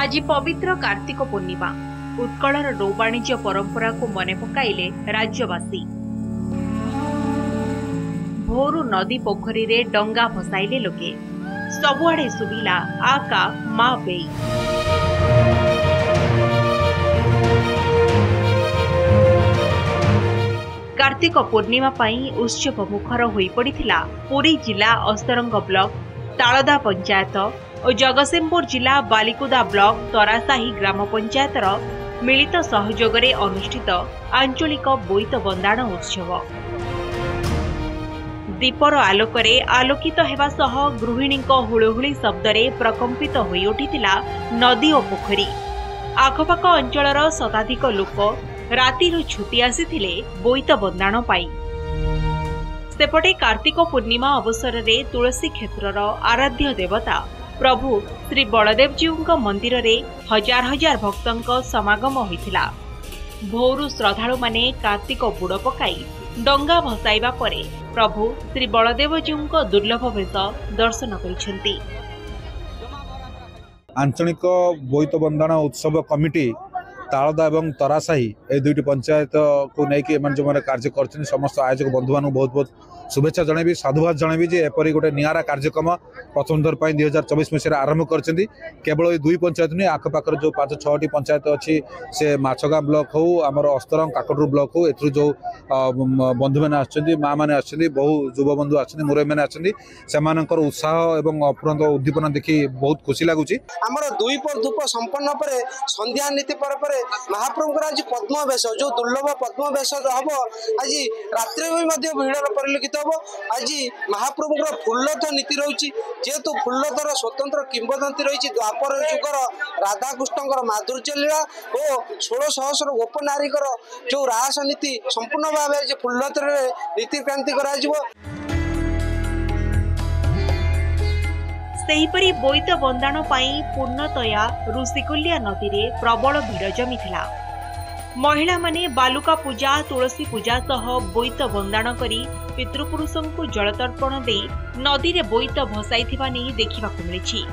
आज पवित्र कार्तिक पूर्णिमा उत्कलर नौवाणिज्य परंपरा को मने पकाइले राज्यवासी। भोरु नदी पोखरी रे डंगा भसाइले लोके सबुआड़े सुबिला आका मा बेई। कार्तिक पूर्णिमा पई उत्सव मुखर होई पड़िथिला पुरी जिला अस्तरंग ब्लॉक तालदा पंचायत और जगतसिंहपुर जिला बालिकुदा ब्लॉक तरासाही ग्राम पंचायतर मिलित सहयोग रे अनुष्ठित आंचलिक बोईत बंदाण उत्सव। दीपर आलोकरे आलोकित हेबा सह गृहिणीक हुळहुळी शब्दरे प्रकंपित होई उठिथिला नदी और पोखरी। आखपाख अंचलर शताधिक लोक रातिरु छुटी आसीथिले बोईत बंदाण पाई। सेपटे कार्तिक पूर्णिमा अवसर रे तुलसी क्षेत्रर आराध्य देवता प्रभु श्री बलदेवजीउ मंदिर रे हजार हजार भक्तों समागम होइथिला। भोरु श्रद्धालु माने कार्तिक बुड़ पकाई डंगा भसाइबा परे प्रभु श्री बलदेवजीउ दुर्लभ वेश दर्शन करिसेंती। आंचलिक बोईत बंदाण उत्सव कमिटी तालदा एवं तरासाही ए दुईटी पंचायत को लेकिन जो मैंने कार्य कर समस्त आयोजक बंधु मान बहुत बहुत शुभेच्छा जनइबी साधुवाद जनइबी जे एपरी गोटे नियारा कार्यक्रम प्रथम थर 2024 मसीह आरंभ कर केवल ये दुई पंचायत नहीं आखपाखर जो 5-6टी पंचायत अच्छी से माछगाँ ब्लॉक हो आमर अस्तरंग काकटपुर ब्लॉक हो एथु जो बंधु मैंने आछंती माँ मैंने आछंती बहु युव बंधु आछंती मुरई मैंने आछंती सेमानकर उत्साह एवं अफुरंत उद्दीपना देखि बहुत खुशी लगुची। आमर दुई पर धूप संपन्न पर संध्या नीति पर महाप्रभुर आज पद्म वेश जो दुर्लभ पद्म वेश हम आज रात्रि भीड़ परिलक्षित हम। आज महाप्रभुर फुल्लथ नीति रही जेहेतु फुल्लथर स्वतंत्र किंवदंती रही द्वापर जुगर राधाकृष्ण माधुर्य लीला और 1600 गोपनारीकर जो रास नीति संपूर्ण भाव फुल्लथर नीति क्रांति करा। सेहीपरि बोईत बंदाण पाई पूर्णतया ऋषिकुल्या नदी रे प्रबल भीड़ जमीथिला। महिला माने बालुका पूजा तुलसी पूजा सह बोईत बंदाण करी पितृपुरुषों को जलतर्पण दे नदी रे बोईत भसाइथिबा नै देखिबाकु मिलिछि।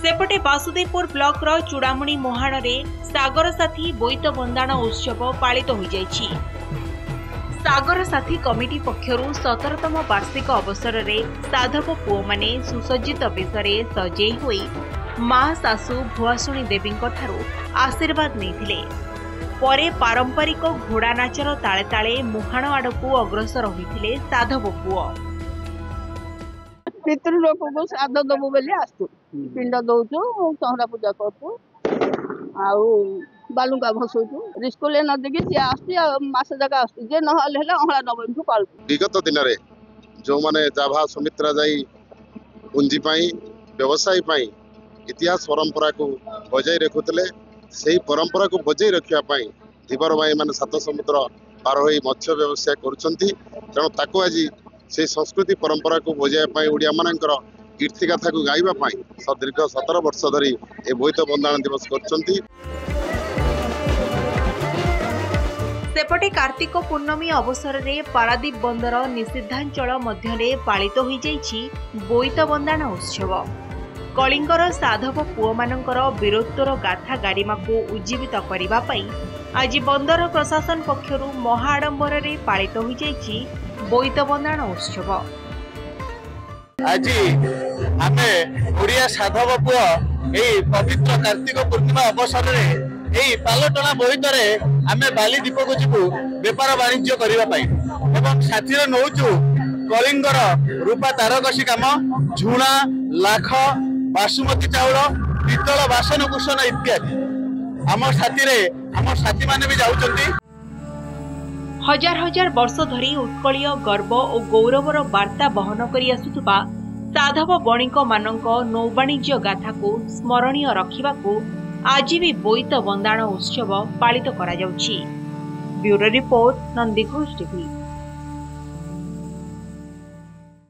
सेपटे वासुदेवपुर ब्लॉक रो चूड़ामणी मोहाण रे सागर साथी बोईत बंदाण उत्सव पालित होई जाइछि। सागर साथी कमिटी पक्षरु 17तम वार्षिक अवसर रे साधक पुओ माने सुसज्जित बेशरे सजेई होई मां सासु भुआसुणी देवी ठारू आशीर्वाद नैथिले। परे पारंपरिक घोड़ा नाचर ताले ताले मुहाण आड़कू अग्रसर होइथिले साधव पुओ। पितृलोक को श्राद्ध दबु बेले आसु पिंड दउछु चौरा पूजा करछु आउ बालुका भसौछु रिस्कुले नदी की सी आसु मास जगह आसु जे नहल हेला अहला नबन को पाल। विगत दिन रे जो माने जाभा सुमित्रा जाई पूंजी पाई व्यवसाय पाई इतिहास परंपरा को बजाय रखुले से परंपरा को बजाय रखा धीवर भाई मान 7 समुद्र पार हो मत्स्य व्यवसाय करुँच तेणु ताको आज से संस्कृति परंपरा को बजाय ओडिया मानकर कीर्ति गाथा को गाइबा दीर्घ 17 वर्ष धरी ए बोईत बंदाण दिवस कर। सेपटे कार्तिक पूर्णमी अवसर रे पारादीप बंदर निषिद्धांचल मध्यरे पालित होई जाइछि बोईत बंदाण उत्सव। कलिंगर साधव पुओ मानकर वीरत्वर गाथा गारिमा को उज्जीवित करिबा पई आज बंदर प्रशासन पक्षरु महाआडंबर रे पालित होई जाइछि बोईत बंदाण उत्सव। आज आमे ओडिया साधव पुओ एई पवित्र कार्तिक पूर्णिमा अवसर रे एई पालटना बोईत रे आमे बाली दीप को जिबु व्यापार वाणिज्य करिबा पई एवं साथीर नौचु कलिंगर रूपा तारकसी काम झुणा लाख बासुमती चाउल पितल बासन कुसन इत्यादि आम साथी माने भी जाउचंती। हजार हजार वर्ष धरी उत्कलीय गर्व और गौरवर वार्ता बहन करी आसुथुबा साधव बणिक मानक नौवाणिज्य गाथा को स्मरणीय रखिबाकू आज भी बोईत बंदाण उत्सव पालित करा जाउछि। Bureau report Nandighosh TV.